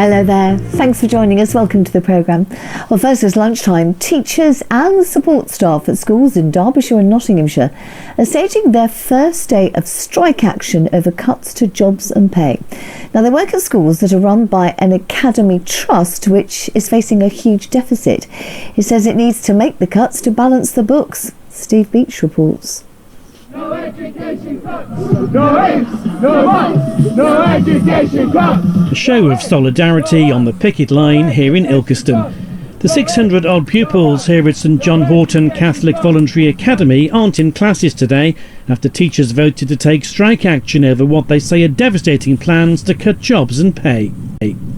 Hello there. Thanks for joining us. Welcome to the programme. Well, first it's lunchtime. Teachers and support staff at schools in Derbyshire and Nottinghamshire are staging their first day of strike action over cuts to jobs and pay. Now, they work at schools that are run by an academy trust, which is facing a huge deficit. It says it needs to make the cuts to balance the books. Steve Beach reports. No education cuts! No apes! No mice! No education cuts! A show of solidarity on the picket line here in Ilkeston. The 600-odd pupils here at St John Houghton Catholic Voluntary Academy aren't in classes today after teachers voted to take strike action over what they say are devastating plans to cut jobs and pay.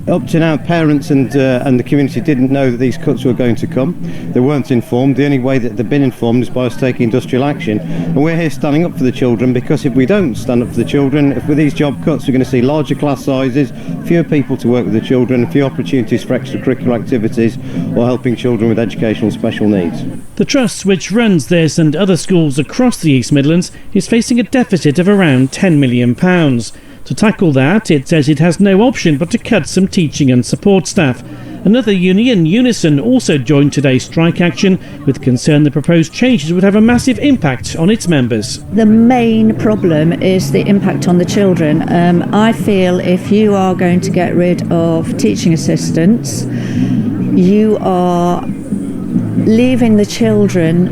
Up to now, parents and the community didn't know that these cuts were going to come. They weren't informed. The only way that they've been informed is by us taking industrial action. And we're here standing up for the children, because if we don't stand up for the children, if with these job cuts, we're going to see larger class sizes, fewer people to work with the children, fewer opportunities for extracurricular activities or helping children with educational special needs. The trust, which runs this and other schools across the East Midlands, is facing a deficit of around £10 million. To tackle that, it says it has no option but to cut some teaching and support staff. Another union, UNISON, also joined today's strike action with concern the proposed changes would have a massive impact on its members. The main problem is the impact on the children. I feel if you are going to get rid of teaching assistants, you are leaving the children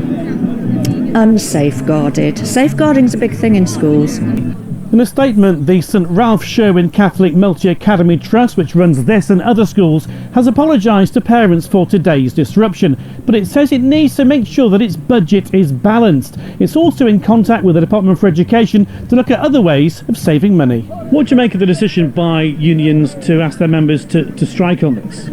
unsafeguarded. Safeguarding is a big thing in schools. In a statement, the St Ralph Sherwin Catholic Multi-Academy Trust, which runs this and other schools, has apologised to parents for today's disruption, but it says it needs to make sure that its budget is balanced. It's also in contact with the Department for Education to look at other ways of saving money. What do you make of the decision by unions to ask their members to strike on this?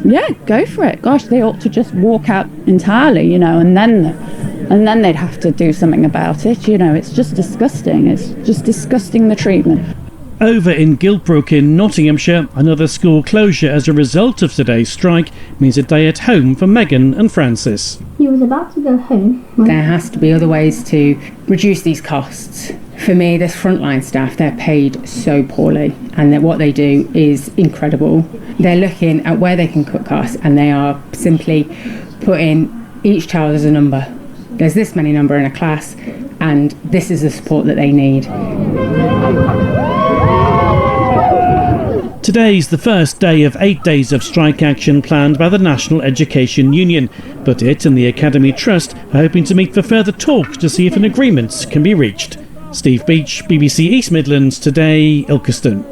Yeah, go for it. Gosh, they ought to just walk out entirely, and then they'd have to do something about it. It's just disgusting. It's just disgusting, the treatment. Over in Gilbrook in Nottinghamshire, another school closure as a result of today's strike means a day at home for Megan and Francis. He was about to go home. There has to be other ways to reduce these costs. For me, this frontline staff, they're paid so poorly, and what they do is incredible. They're looking at where they can cut costs, and they are simply putting each child as a number. There's this many number in a class, and this is the support that they need. Today's the first day of 8 days of strike action planned by the National Education Union, but it and the Academy Trust are hoping to meet for further talks to see if an agreement can be reached. Steve Beach, BBC East Midlands Today, Ilkeston.